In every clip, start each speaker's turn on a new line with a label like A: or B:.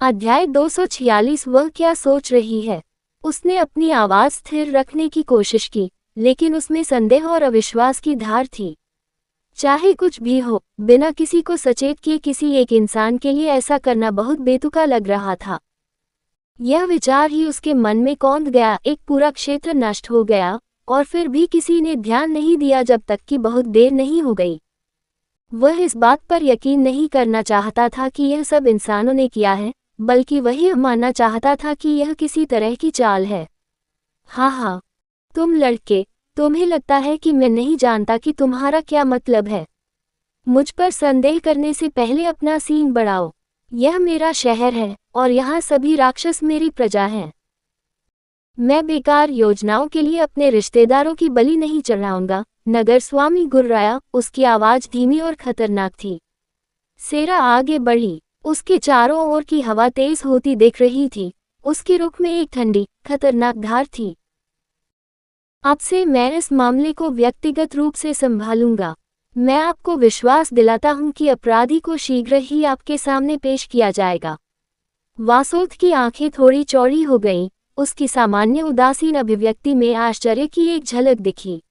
A: अध्याय 246। वह क्या सोच रही है। उसने अपनी आवाज स्थिर रखने की कोशिश की, लेकिन उसमें संदेह और अविश्वास की धार थी। चाहे कुछ भी हो, बिना किसी को सचेत किए किसी एक इंसान के लिए ऐसा करना बहुत बेतुका लग रहा था। यह विचार ही उसके मन में कौंध गया। एक पूरा क्षेत्र नष्ट हो गया, और फिर भी किसी ने ध्यान नहीं दिया जब तक कि बहुत देर नहीं हो गई। वह इस बात पर यकीन नहीं करना चाहता था कि यह सब इंसानों ने किया है, बल्कि वही मानना चाहता था कि यह किसी तरह की चाल है। हाँ, तुम लड़के, तुम्हें लगता है कि मैं नहीं जानता कि तुम्हारा क्या मतलब है। मुझ पर संदेह करने से पहले अपना सीन बढ़ाओ। यह मेरा शहर है, और यहाँ सभी राक्षस मेरी प्रजा हैं। मैं बेकार योजनाओं के लिए अपने रिश्तेदारों की बलि नहीं चढ़ाऊंगा। नगर स्वामी गुर्राया, उसकी आवाज धीमी और खतरनाक थी। सेरा आगे बढ़ी। उसके चारों ओर की हवा तेज होती दिख रही थी। उसके रुख में एक ठंडी, खतरनाक धार थी। अब से मैं इस मामले को व्यक्तिगत रूप से संभालूंगा। मैं आपको विश्वास दिलाता हूं कि अपराधी को शीघ्र ही आपके सामने पेश किया जाएगा। वासोद की आंखें थोड़ी चौड़ी हो गईं। उसकी सामान्य उदासीन अभिव्यक्ति में आश्चर्य की एक झलक दिखी।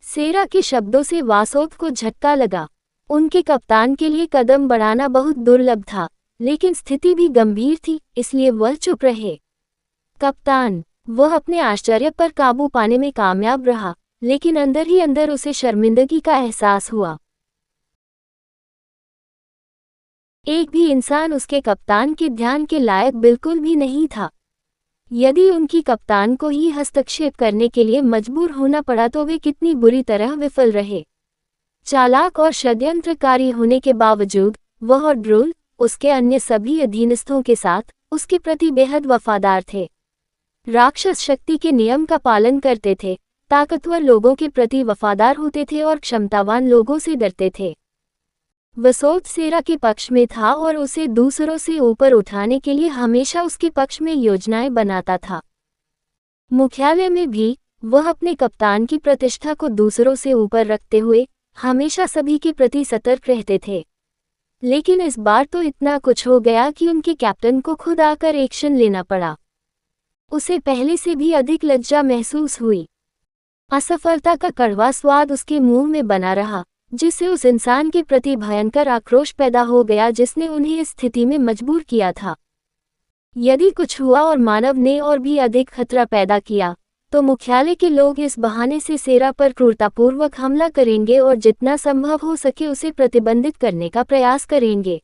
A: सेरा के शब्दों से वासोद को झटका लगा। उनके कप्तान के लिए कदम बढ़ाना बहुत दुर्लभ था, लेकिन स्थिति भी गंभीर थी, इसलिए वह चुप रहे। कप्तान, वह अपने आश्चर्य पर काबू पाने में कामयाब रहा, लेकिन अंदर ही अंदर उसे शर्मिंदगी का एहसास हुआ। एक भी इंसान उसके कप्तान के ध्यान के लायक बिल्कुल भी नहीं था। यदि उनकी कप्तान को ही हस्तक्षेप करने के लिए मजबूर होना पड़ा तो वे कितनी बुरी तरह विफल रहे। चालाक और षड्यंत्रकारी होने के बावजूद वह और ड्रूल, उसके अन्य सभी अधीनस्थों के साथ, उसके प्रति बेहद वफादार थे। राक्षस शक्ति के नियम का पालन करते थे, ताकतवर लोगों के प्रति वफादार होते थे और क्षमतावान लोगों से डरते थे। वसोद सेरा के पक्ष में था और उसे दूसरों से ऊपर उठाने के लिए हमेशा उसके पक्ष में योजनाएं बनाता था। मुख्यालय में भी वह अपने कप्तान की प्रतिष्ठा को दूसरों से ऊपर रखते हुए हमेशा सभी के प्रति सतर्क रहते थे। लेकिन इस बार तो इतना कुछ हो गया कि उनके कैप्टन को खुद आकर एक्शन लेना पड़ा। उसे पहले से भी अधिक लज्जा महसूस हुई। असफलता का कड़वा स्वाद उसके मुंह में बना रहा, जिससे उस इंसान के प्रति भयंकर आक्रोश पैदा हो गया जिसने उन्हें इस स्थिति में मजबूर किया था। यदि कुछ हुआ और मानव ने और भी अधिक खतरा पैदा किया, तो मुख्यालय के लोग इस बहाने से सेरा पर क्रूरतापूर्वक हमला करेंगे और जितना संभव हो सके उसे प्रतिबंधित करने का प्रयास करेंगे।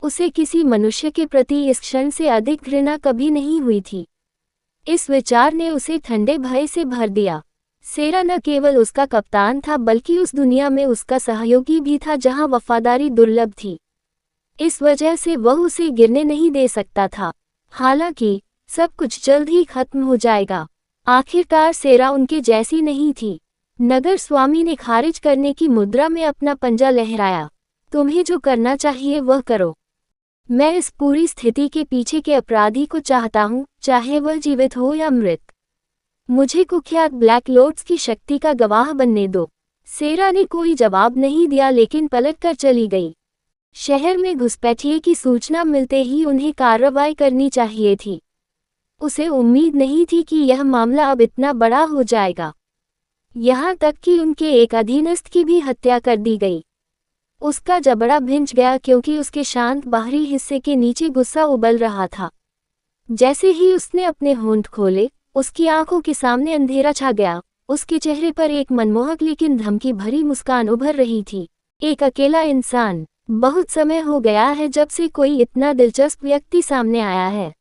A: उसे किसी मनुष्य के प्रति इस क्षण से अधिक घृणा कभी नहीं हुई थी। इस विचार ने उसे ठंडे भय से भर दिया। सेरा न केवल उसका कप्तान था बल्कि उस दुनिया में उसका सहयोगी भी था जहां वफादारी दुर्लभ थी। इस वजह से वह उसे गिरने नहीं दे सकता था। हालांकि सब कुछ जल्द ही खत्म हो जाएगा। आखिरकार सेरा उनके जैसी नहीं थी। नगर स्वामी ने खारिज करने की मुद्रा में अपना पंजा लहराया। तुम्हें जो करना चाहिए वह करो। मैं इस पूरी स्थिति के पीछे के अपराधी को चाहता हूँ, चाहे वह जीवित हो या मृत। मुझे कुख्यात ब्लैक लॉर्ड्स की शक्ति का गवाह बनने दो। सेरा ने कोई जवाब नहीं दिया लेकिन पलटकर चली गई। शहर में घुसपैठिए की सूचना मिलते ही उन्हें कार्रवाई करनी चाहिए थी। उसे उम्मीद नहीं थी कि यह मामला अब इतना बड़ा हो जाएगा। यहाँ तक कि उनके एक अधीनस्थ की भी हत्या कर दी गई। उसका जबड़ा भिंच गया क्योंकि उसके शांत बाहरी हिस्से के नीचे गुस्सा उबल रहा था। जैसे ही उसने अपने होंठ खोले, उसकी आंखों के सामने अंधेरा छा गया। उसके चेहरे पर एक मनमोहक लेकिन धमकी भरी मुस्कान उभर रही थी। एक अकेला इंसान। बहुत समय हो गया है जब से कोई इतना दिलचस्प व्यक्ति सामने आया है।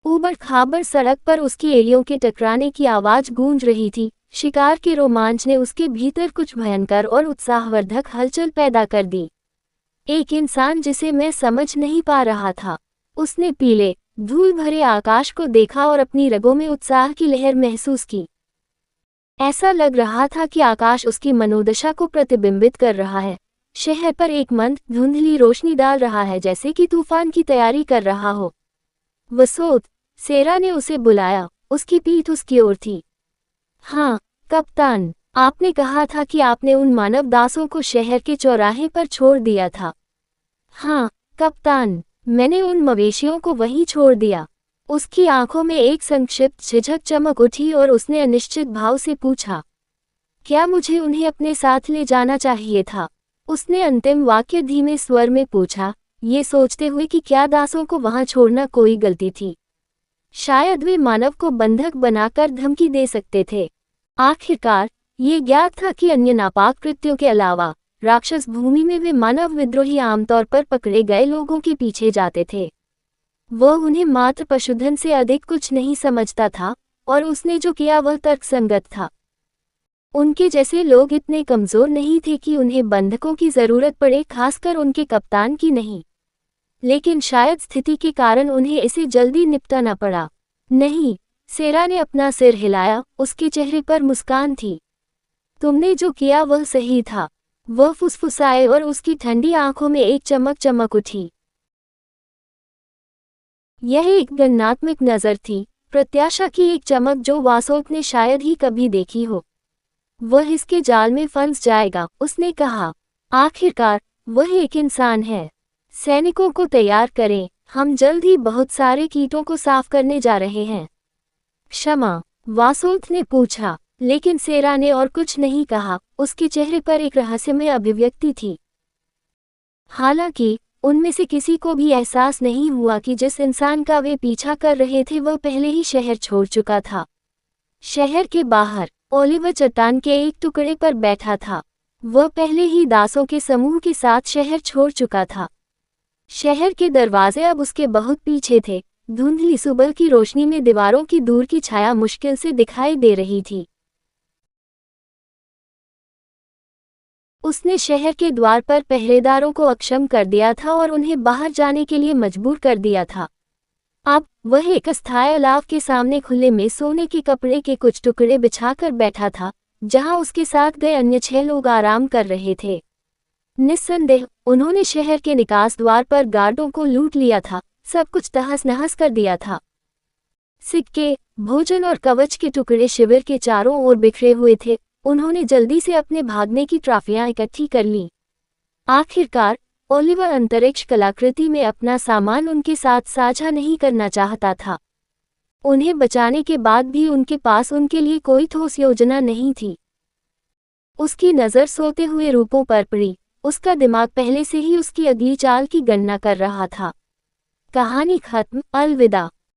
A: ऊबड़ खाबड़ सड़क पर उसकी एड़ियों के टकराने की आवाज गूंज रही थी। शिकार के रोमांच ने उसके भीतर कुछ भयंकर और उत्साहवर्धक हलचल पैदा कर दी। एक इंसान जिसे मैं समझ नहीं पा रहा था। उसने पीले, धूल भरे आकाश को देखा और अपनी रगों में उत्साह की लहर महसूस की। ऐसा लग रहा था कि आकाश उसकी मनोदशा को प्रतिबिंबित कर रहा है। शहर पर एक मंद, धुंधली रोशनी डाल रहा है, जैसे कि तूफान की तैयारी कर रहा हो। वसोद, सेरा ने उसे बुलाया। उसकी पीठ उसकी ओर थी। हाँ, कप्तान, आपने कहा था कि आपने उन मानव दासों को शहर के चौराहे पर छोड़ दिया था। हाँ, कप्तान, मैंने उन मवेशियों को वहीं छोड़ दिया। उसकी आंखों में एक संक्षिप्त झिझक चमक उठी और उसने अनिश्चित भाव से पूछा, क्या मुझे उन्हें अपने साथ ले जाना चाहिए था? उसने अंतिम वाक्य धीमे स्वर में पूछा, ये सोचते हुए कि क्या दासों को वहां छोड़ना कोई गलती थी। शायद वे मानव को बंधक बनाकर धमकी दे सकते थे। आखिरकार ये ज्ञात था कि अन्य नापाक कृत्यों के अलावा राक्षस भूमि में वे मानव विद्रोही आमतौर पर पकड़े गए लोगों के पीछे जाते थे। वह उन्हें मात्र पशुधन से अधिक कुछ नहीं समझता था, और उसने जो किया वह तर्कसंगत था। उनके जैसे लोग इतने कमजोर नहीं थे कि उन्हें बंधकों की जरूरत पड़े, खासकर उनके कप्तान की नहीं। लेकिन शायद स्थिति के कारण उन्हें इसे जल्दी निपटाना पड़ा। नहीं, सेरा ने अपना सिर हिलाया, उसके चेहरे पर मुस्कान थी। तुमने जो किया वह सही था, वह फुसफुसाए और उसकी ठंडी आंखों में एक चमक चमक उठी। यह एक गणनात्मक नजर थी, प्रत्याशा की एक चमक जो वासोक ने शायद ही कभी देखी हो। वह इसके जाल में फंस जाएगा, उसने कहा। आखिरकार वह एक इंसान है। सैनिकों को तैयार करें, हम जल्द ही बहुत सारे कीटों को साफ करने जा रहे हैं। क्षमा, वासोक ने पूछा, लेकिन सेरा ने और कुछ नहीं कहा। उसके चेहरे पर एक रहस्यमय अभिव्यक्ति थी। हालांकि उनमें से किसी को भी एहसास नहीं हुआ कि जिस इंसान का वे पीछा कर रहे थे वह पहले ही शहर छोड़ चुका था। शहर के बाहर ओलिवर चट्टान के एक टुकड़े पर बैठा था। वह पहले ही दासों के समूह के साथ शहर छोड़ चुका था। शहर के दरवाजे अब उसके बहुत पीछे थे। धुंधली सुबह की रोशनी में दीवारों की दूर की छाया मुश्किल से दिखाई दे रही थी। उसने शहर के द्वार पर पहरेदारों को अक्षम कर दिया था और उन्हें बाहर जाने के लिए मजबूर कर दिया था। अब वह एक अस्थायी अलाव के सामने खुले में सोने के कपड़े के कुछ टुकड़े बिछाकर बैठा था, जहां उसके साथ गए अन्य 6 लोग आराम कर रहे थे। निस्संदेह उन्होंने शहर के निकास द्वार पर गार्डों को लूट लिया था, सब कुछ तहस नहस कर दिया था। सिक्के, भोजन और कवच के टुकड़े शिविर के चारों ओर बिखरे हुए थे। उन्होंने जल्दी से अपने भागने की ट्रॉफियां इकट्ठी कर लीं। आखिरकार ओलिवर अंतरिक्ष कलाकृति में अपना सामान उनके साथ साझा नहीं करना चाहता था। उन्हें बचाने के बाद भी उनके पास उनके लिए कोई ठोस योजना नहीं थी। उसकी नज़र सोते हुए रूपों पर पड़ी। उसका दिमाग पहले से ही उसकी अगली चाल की गणना कर रहा था। कहानी खत्म। अलविदा।